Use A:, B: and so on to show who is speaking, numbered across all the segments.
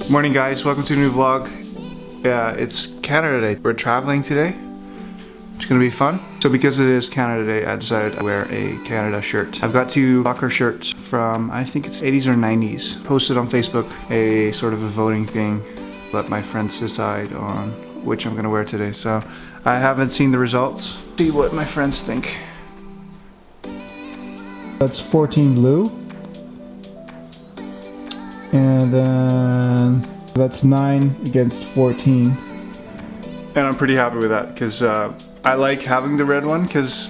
A: Morning guys, welcome to a new vlog. It's Canada Day. We're traveling today. It's gonna be fun. So because it is Canada Day, I decided to wear a Canada shirt. I've got two soccer shirts from, I think it's 80s or 90s. Posted on Facebook a sort of a voting thing. Let my friends decide on which I'm gonna wear today. So I haven't seen the results. See what my friends think. That's 14 blue. And then that's 9 against 14. And I'm pretty happy with that because I like having the red one because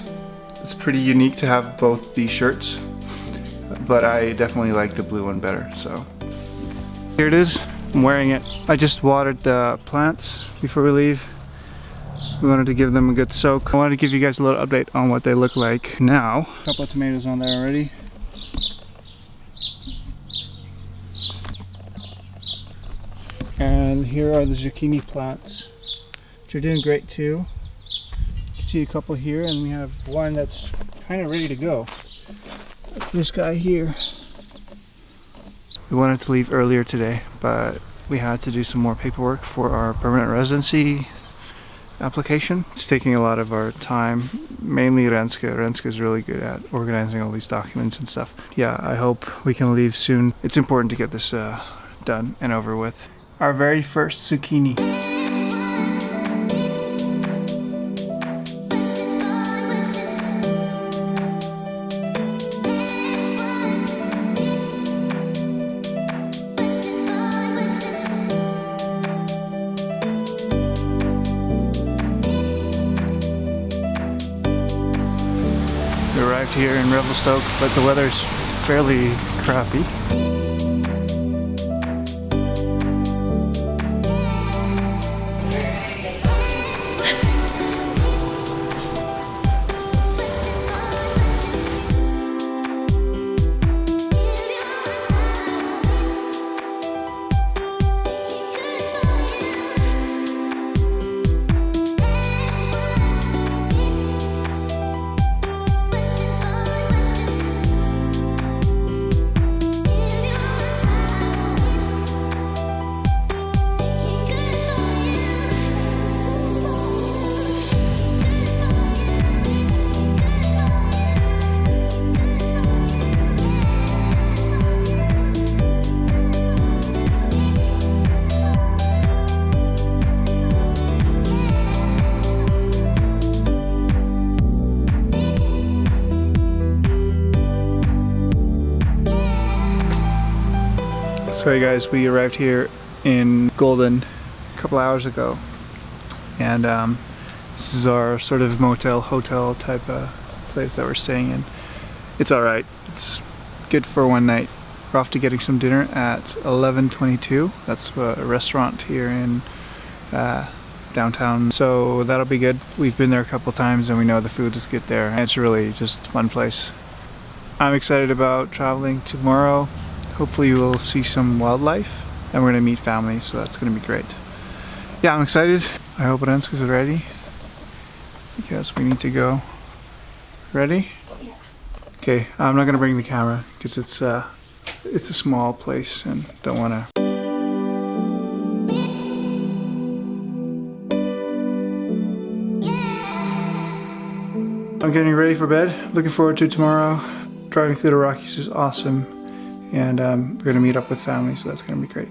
A: it's pretty unique to have both these shirts. But I definitely like the blue one better, so. Here it is, I'm wearing it. I just watered the plants before we leave. We wanted to give them a good soak. I wanted to give you guys a little update on what they look like now. A couple of tomatoes on there already. And here are the zucchini plants, which are doing great too. You can see a couple here, and we have one that's kind of ready to go. That's this guy here. We wanted to leave earlier today, but we had to do some more paperwork for our permanent residency application. It's taking a lot of our time, mainly Renske. Renske is really good at organizing all these documents and stuff. Yeah, I hope we can leave soon. It's important to get this done and over with. Our very first zucchini. We arrived here in Revelstoke, but the weather's fairly crappy. So guys, we arrived here in Golden a couple hours ago, and this is our sort of motel, hotel type of place that we're staying in. It's alright, it's good for one night. We're off to getting some dinner at 11:22. That's a restaurant here in downtown, so that'll be good. We've been there a couple times and we know the food is good there, and it's really just a fun place. I'm excited about traveling tomorrow. Hopefully we'll see some wildlife and we're gonna meet family, so that's gonna be great. Yeah, I'm excited. I hope Renska's ready because we need to go. Ready? Okay, I'm not gonna bring the camera because it's a small place and don't wanna. I'm getting ready for bed. Looking forward to tomorrow. Driving through the Rockies is awesome. And we're gonna meet up with family, so that's gonna be great.